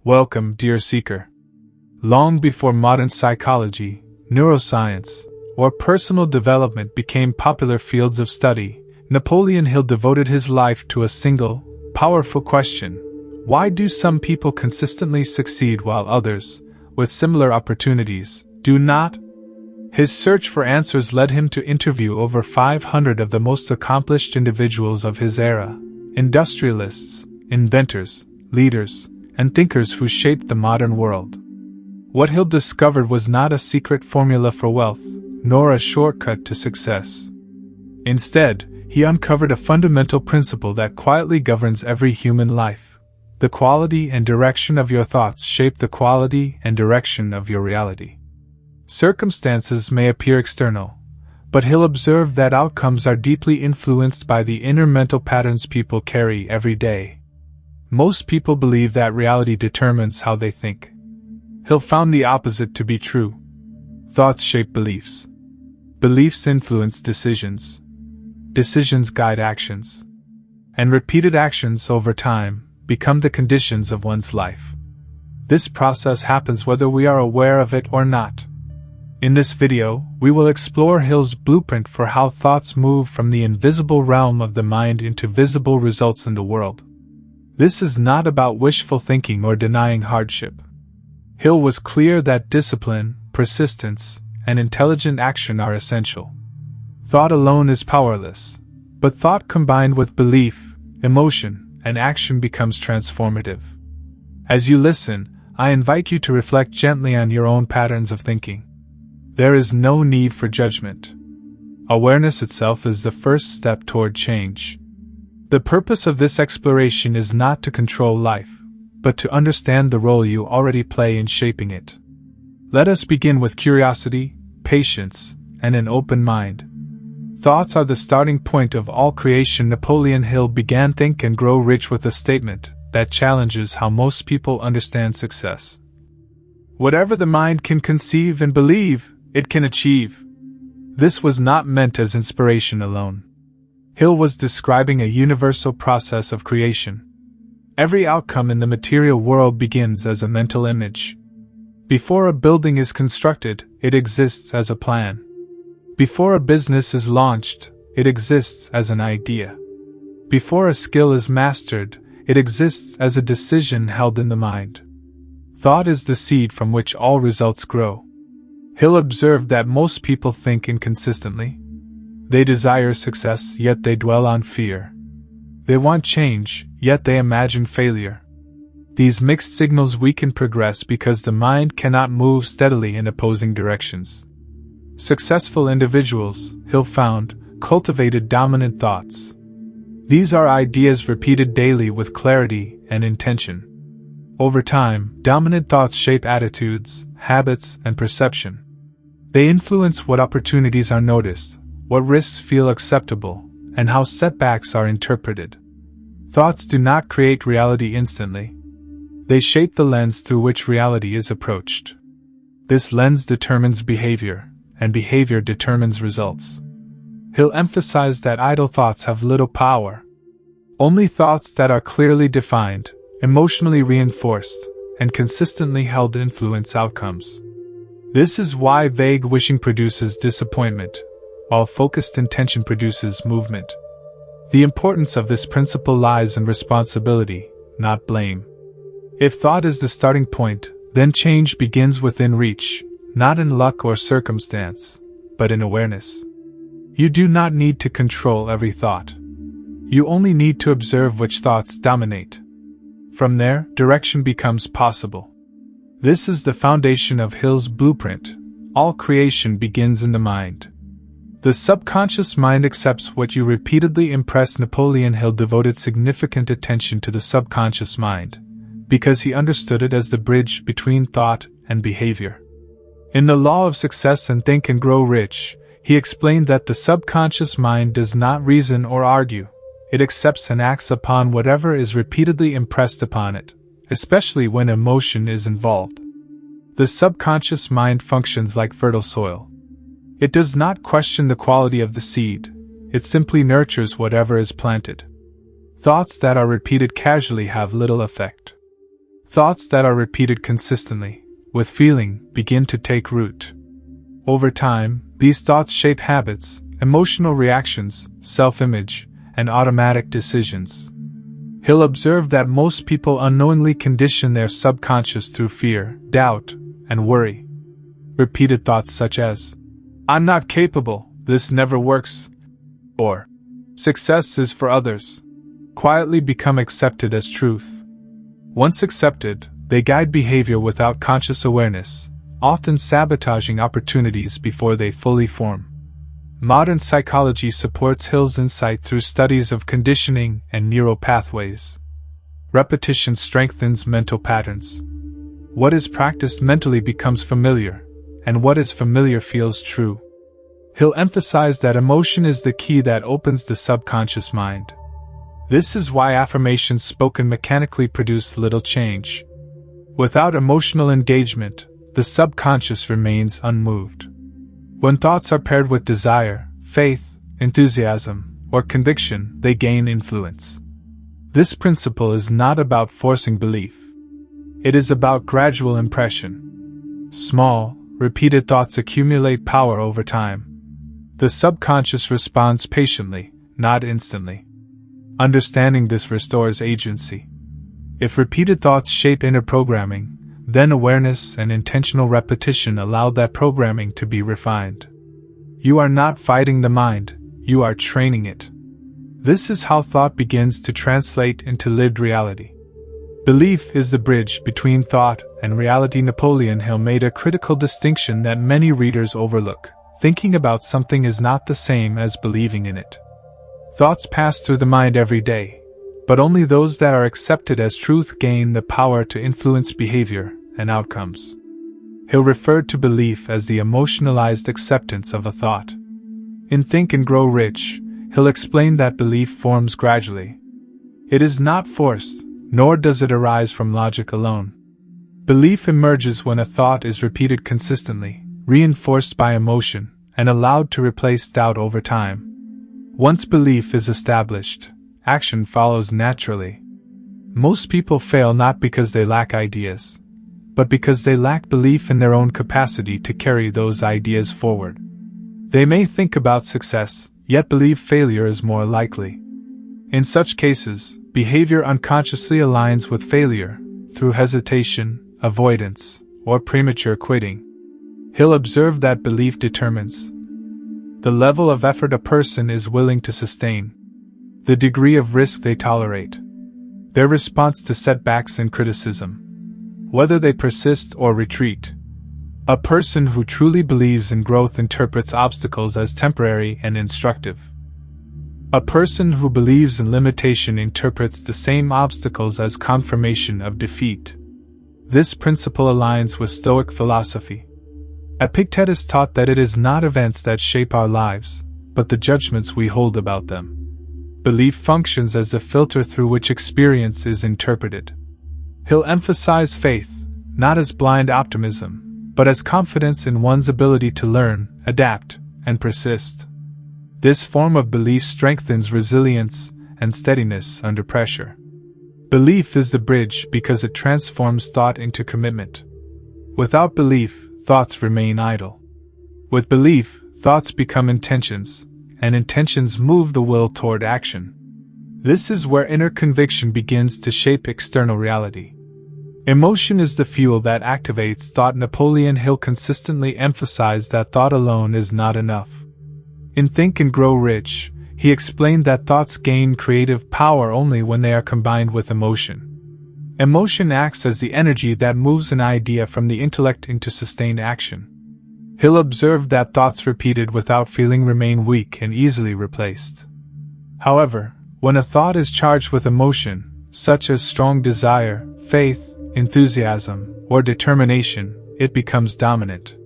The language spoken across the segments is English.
Welcome, dear seeker. Long before modern psychology, neuroscience, or personal development became popular fields of study, Napoleon Hill devoted his life to a single, powerful question: why do some people consistently succeed while others, with similar opportunities, do not? His search for answers led him to interview over 500 of the most accomplished individuals of his era: industrialists, inventors, leaders, and thinkers who shaped the modern world. What Hill discovered was not a secret formula for wealth, nor a shortcut to success. Instead, he uncovered a fundamental principle that quietly governs every human life: the quality and direction of your thoughts shape the quality and direction of your reality. Circumstances may appear external, but Hill observed that outcomes are deeply influenced by the inner mental patterns people carry every day. Most people believe that reality determines how they think. Hill found the opposite to be true. Thoughts shape beliefs. Beliefs influence decisions. Decisions guide actions. And repeated actions over time become the conditions of one's life. This process happens whether we are aware of it or not. In this video, we will explore Hill's blueprint for how thoughts move from the invisible realm of the mind into visible results in the world. This is not about wishful thinking or denying hardship. Hill was clear that discipline, persistence, and intelligent action are essential. Thought alone is powerless, but thought combined with belief, emotion, and action becomes transformative. As you listen, I invite you to reflect gently on your own patterns of thinking. There is no need for judgment. Awareness itself is the first step toward change. The purpose of this exploration is not to control life, but to understand the role you already play in shaping it. Let us begin with curiosity, patience, and an open mind. Thoughts are the starting point of all creation. Napoleon Hill began Think and Grow Rich with a statement that challenges how most people understand success. Whatever the mind can conceive and believe, it can achieve. This was not meant as inspiration alone. Hill was describing a universal process of creation. Every outcome in the material world begins as a mental image. Before a building is constructed, it exists as a plan. Before a business is launched, it exists as an idea. Before a skill is mastered, it exists as a decision held in the mind. Thought is the seed from which all results grow. Hill observed that most people think inconsistently. They desire success, yet they dwell on fear. They want change, yet they imagine failure. These mixed signals weaken progress because the mind cannot move steadily in opposing directions. Successful individuals, Hill found, cultivated dominant thoughts. These are ideas repeated daily with clarity and intention. Over time, dominant thoughts shape attitudes, habits, and perception. They influence what opportunities are noticed, what risks feel acceptable, and how setbacks are interpreted. Thoughts do not create reality instantly. They shape the lens through which reality is approached. This lens determines behavior, and behavior determines results. Hill emphasized that idle thoughts have little power. Only thoughts that are clearly defined, emotionally reinforced, and consistently held influence outcomes. This is why vague wishing produces disappointment, while focused intention produces movement. The importance of this principle lies in responsibility, not blame. If thought is the starting point, then change begins within reach, not in luck or circumstance, but in awareness. You do not need to control every thought. You only need to observe which thoughts dominate. From there, direction becomes possible. This is the foundation of Hill's blueprint. All creation begins in the mind. The subconscious mind accepts what you repeatedly impress. Napoleon Hill devoted significant attention to the subconscious mind, because he understood it as the bridge between thought and behavior. In The Law of Success and Think and Grow Rich, he explained that the subconscious mind does not reason or argue. It accepts and acts upon whatever is repeatedly impressed upon it, especially when emotion is involved. The subconscious mind functions like fertile soil. It does not question the quality of the seed, it simply nurtures whatever is planted. Thoughts that are repeated casually have little effect. Thoughts that are repeated consistently, with feeling, begin to take root. Over time, these thoughts shape habits, emotional reactions, self-image, and automatic decisions. Hill observed that most people unknowingly condition their subconscious through fear, doubt, and worry. Repeated thoughts such as, "I'm not capable, this never works," or "success is for others," quietly become accepted as truth. Once accepted, they guide behavior without conscious awareness, often sabotaging opportunities before they fully form. Modern psychology supports Hill's insight through studies of conditioning and neural pathways. Repetition strengthens mental patterns. What is practiced mentally becomes familiar, and what is familiar feels true. Hill emphasized that emotion is the key that opens the subconscious mind. This is why affirmations spoken mechanically produce little change. Without emotional engagement, the subconscious remains unmoved. When thoughts are paired with desire, faith, enthusiasm, or conviction, they gain influence. This principle is not about forcing belief. It is about gradual impression. Small, repeated thoughts accumulate power over time. The subconscious responds patiently, not instantly. Understanding this restores agency. If repeated thoughts shape inner programming, then awareness and intentional repetition allow that programming to be refined. You are not fighting the mind, you are training it. This is how thought begins to translate into lived reality. Belief is the bridge between thought and reality. Napoleon Hill made a critical distinction that many readers overlook. Thinking about something is not the same as believing in it. Thoughts pass through the mind every day, but only those that are accepted as truth gain the power to influence behavior and outcomes. Hill referred to belief as the emotionalized acceptance of a thought. In Think and Grow Rich, Hill explained that belief forms gradually. It is not forced, nor does it arise from logic alone. Belief emerges when a thought is repeated consistently, reinforced by emotion, and allowed to replace doubt over time. Once belief is established, action follows naturally. Most people fail not because they lack ideas, but because they lack belief in their own capacity to carry those ideas forward. They may think about success, yet believe failure is more likely. In such cases, behavior unconsciously aligns with failure, through hesitation, avoidance, or premature quitting. Hill observed that belief determines the level of effort a person is willing to sustain, the degree of risk they tolerate, their response to setbacks and criticism, whether they persist or retreat. A person who truly believes in growth interprets obstacles as temporary and instructive. A person who believes in limitation interprets the same obstacles as confirmation of defeat. This principle aligns with Stoic philosophy. Epictetus taught that it is not events that shape our lives, but the judgments we hold about them. Belief functions as the filter through which experience is interpreted. Hill emphasized faith, not as blind optimism, but as confidence in one's ability to learn, adapt, and persist. This form of belief strengthens resilience and steadiness under pressure. Belief is the bridge because it transforms thought into commitment. Without belief, thoughts remain idle. With belief, thoughts become intentions, and intentions move the will toward action. This is where inner conviction begins to shape external reality. Emotion is the fuel that activates thought. Napoleon Hill consistently emphasized that thought alone is not enough. In Think and Grow Rich, he explained that thoughts gain creative power only when they are combined with emotion. Emotion acts as the energy that moves an idea from the intellect into sustained action. Hill observed that thoughts repeated without feeling remain weak and easily replaced. However, when a thought is charged with emotion, such as strong desire, faith, enthusiasm, or determination, it becomes dominant.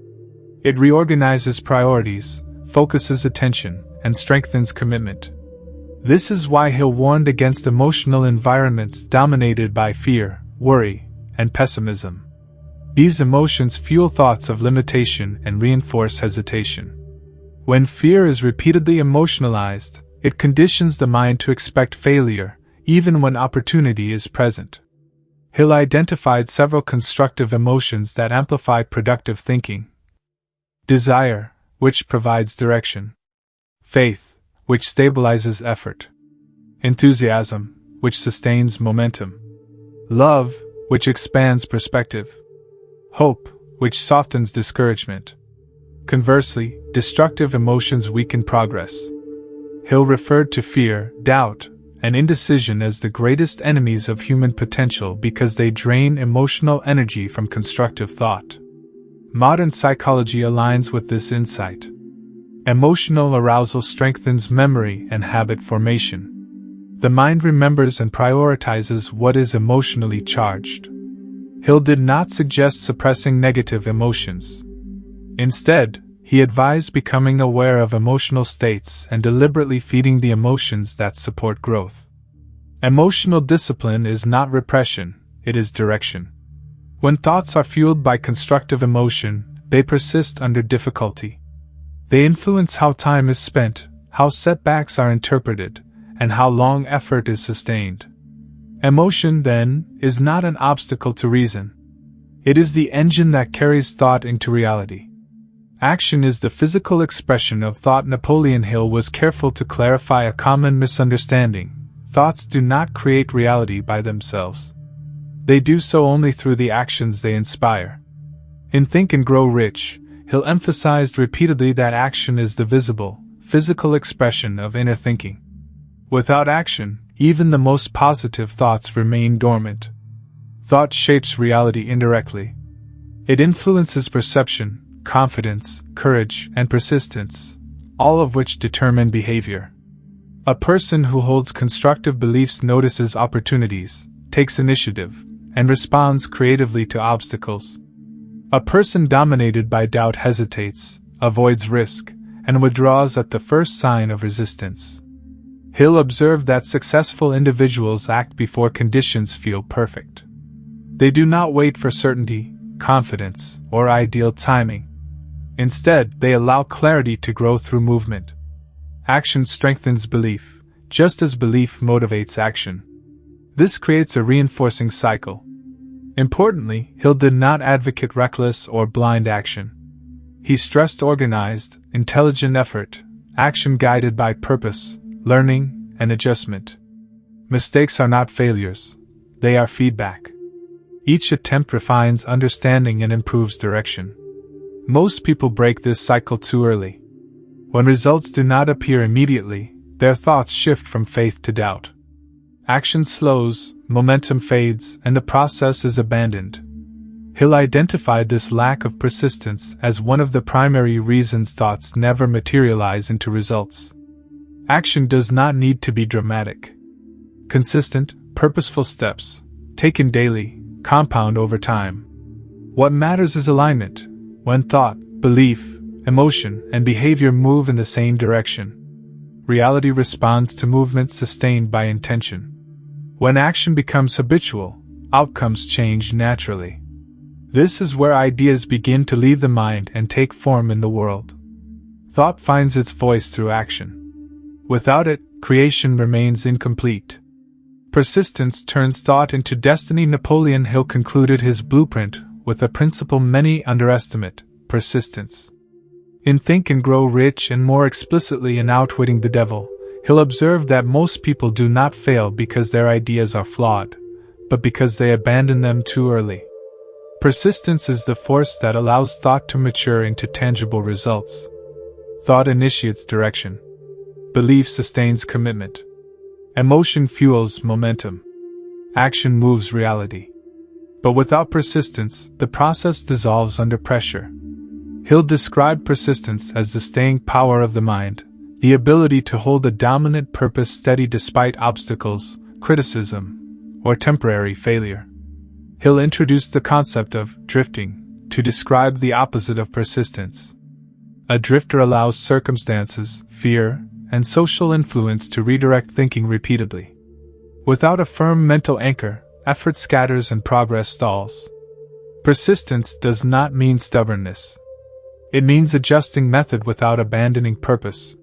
It reorganizes priorities, focuses attention, and strengthens commitment. This is why Hill warned against emotional environments dominated by fear, worry, and pessimism. These emotions fuel thoughts of limitation and reinforce hesitation. When fear is repeatedly emotionalized, it conditions the mind to expect failure, even when opportunity is present. Hill identified several constructive emotions that amplify productive thinking. Desire, which provides direction. Faith, which stabilizes effort. Enthusiasm, which sustains momentum. Love, which expands perspective. Hope, which softens discouragement. Conversely, destructive emotions weaken progress. Hill referred to fear, doubt, and indecision as the greatest enemies of human potential because they drain emotional energy from constructive thought. Modern psychology aligns with this insight. Emotional arousal strengthens memory and habit formation. The mind remembers and prioritizes what is emotionally charged. Hill did not suggest suppressing negative emotions. Instead, he advised becoming aware of emotional states and deliberately feeding the emotions that support growth. Emotional discipline is not repression, it is direction. When thoughts are fueled by constructive emotion, they persist under difficulty. They influence how time is spent, how setbacks are interpreted, and how long effort is sustained. Emotion, then, is not an obstacle to reason. It is the engine that carries thought into reality. Action is the physical expression of thought. Napoleon Hill was careful to clarify a common misunderstanding. Thoughts do not create reality by themselves. They do so only through the actions they inspire. In Think and Grow Rich, Hill emphasized repeatedly that action is the visible, physical expression of inner thinking. Without action, even the most positive thoughts remain dormant. Thought shapes reality indirectly. It influences perception, confidence, courage, and persistence, all of which determine behavior. A person who holds constructive beliefs notices opportunities, takes initiative, and responds creatively to obstacles. A person dominated by doubt hesitates, avoids risk, and withdraws at the first sign of resistance. Hill observed that successful individuals act before conditions feel perfect. They do not wait for certainty, confidence, or ideal timing. Instead, they allow clarity to grow through movement. Action strengthens belief, just as belief motivates action. This creates a reinforcing cycle. Importantly, Hill did not advocate reckless or blind action. He stressed organized, intelligent effort, action guided by purpose, learning, and adjustment. Mistakes are not failures, they are feedback. Each attempt refines understanding and improves direction. Most people break this cycle too early. When results do not appear immediately, their thoughts shift from faith to doubt. Action slows, momentum fades, and the process is abandoned. Hill identified this lack of persistence as one of the primary reasons thoughts never materialize into results. Action does not need to be dramatic. Consistent, purposeful steps, taken daily, compound over time. What matters is alignment. When thought, belief, emotion, and behavior move in the same direction, reality responds to movement sustained by intention. When action becomes habitual, outcomes change naturally. This is where ideas begin to leave the mind and take form in the world. Thought finds its voice through action. Without it, creation remains incomplete. Persistence turns thought into destiny. Napoleon Hill concluded his blueprint with a principle many underestimate: persistence. In Think and Grow Rich, and more explicitly in Outwitting the Devil, Hill observed that most people do not fail because their ideas are flawed, but because they abandon them too early. Persistence is the force that allows thought to mature into tangible results. Thought initiates direction. Belief sustains commitment. Emotion fuels momentum. Action moves reality. But without persistence, the process dissolves under pressure. Hill described persistence as the staying power of the mind, the ability to hold a dominant purpose steady despite obstacles, criticism, or temporary failure. Hill introduced the concept of drifting to describe the opposite of persistence. A drifter allows circumstances, fear, and social influence to redirect thinking repeatedly. Without a firm mental anchor, effort scatters and progress stalls. Persistence does not mean stubbornness. It means adjusting method without abandoning purpose.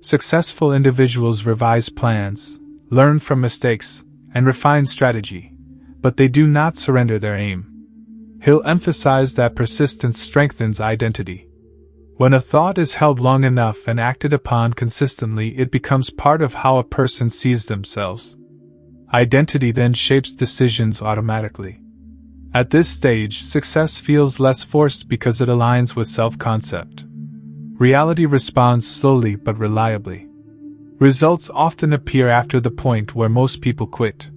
Successful individuals revise plans, learn from mistakes, and refine strategy, but they do not surrender their aim. Hill emphasized that persistence strengthens identity. When a thought is held long enough and acted upon consistently, it becomes part of how a person sees themselves. Identity then shapes decisions automatically. At this stage, success feels less forced because it aligns with self-concept. Reality responds slowly but reliably. Results often appear after the point where most people quit.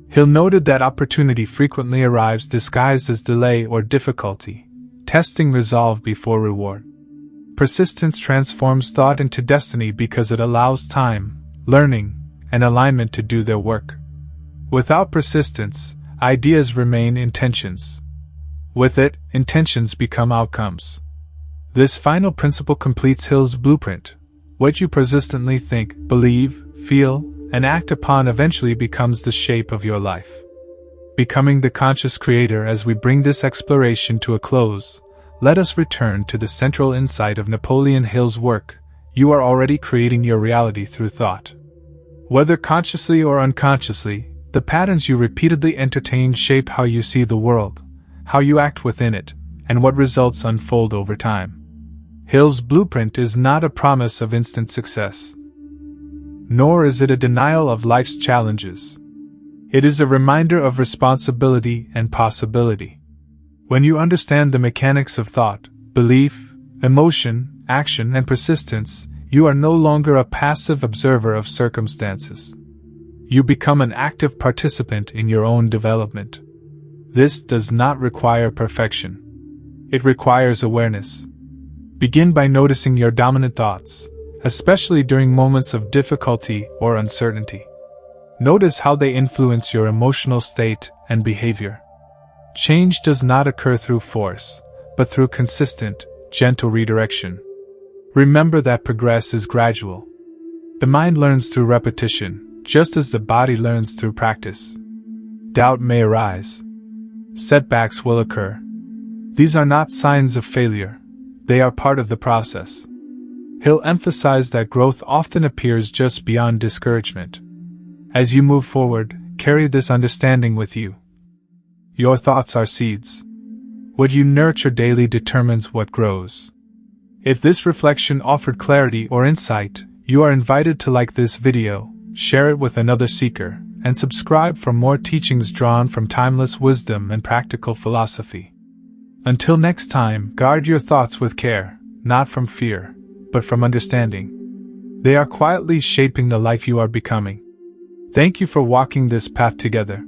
Hill noted that opportunity frequently arrives disguised as delay or difficulty, testing resolve before reward. Persistence transforms thought into destiny because it allows time, learning, and alignment to do their work. Without persistence, ideas remain intentions. With it, intentions become outcomes. This final principle completes Hill's blueprint. What you persistently think, believe, feel, and act upon eventually becomes the shape of your life. Becoming the conscious creator. As we bring this exploration to a close, let us return to the central insight of Napoleon Hill's work. You are already creating your reality through thought. Whether consciously or unconsciously, the patterns you repeatedly entertain shape how you see the world, how you act within it, and what results unfold over time. Hill's blueprint is not a promise of instant success, nor is it a denial of life's challenges. It is a reminder of responsibility and possibility. When you understand the mechanics of thought, belief, emotion, action, and persistence, you are no longer a passive observer of circumstances. You become an active participant in your own development. This does not require perfection. It requires awareness. Begin by noticing your dominant thoughts, especially during moments of difficulty or uncertainty. Notice how they influence your emotional state and behavior. Change does not occur through force, but through consistent, gentle redirection. Remember that progress is gradual. The mind learns through repetition, just as the body learns through practice. Doubt may arise. Setbacks will occur. These are not signs of failure. They are part of the process. Hill emphasized that growth often appears just beyond discouragement. As you move forward, carry this understanding with you. Your thoughts are seeds. What you nurture daily determines what grows. If this reflection offered clarity or insight, you are invited to like this video, share it with another seeker, and subscribe for more teachings drawn from timeless wisdom and practical philosophy. Until next time, guard your thoughts with care, not from fear, but from understanding. They are quietly shaping the life you are becoming. Thank you for walking this path together.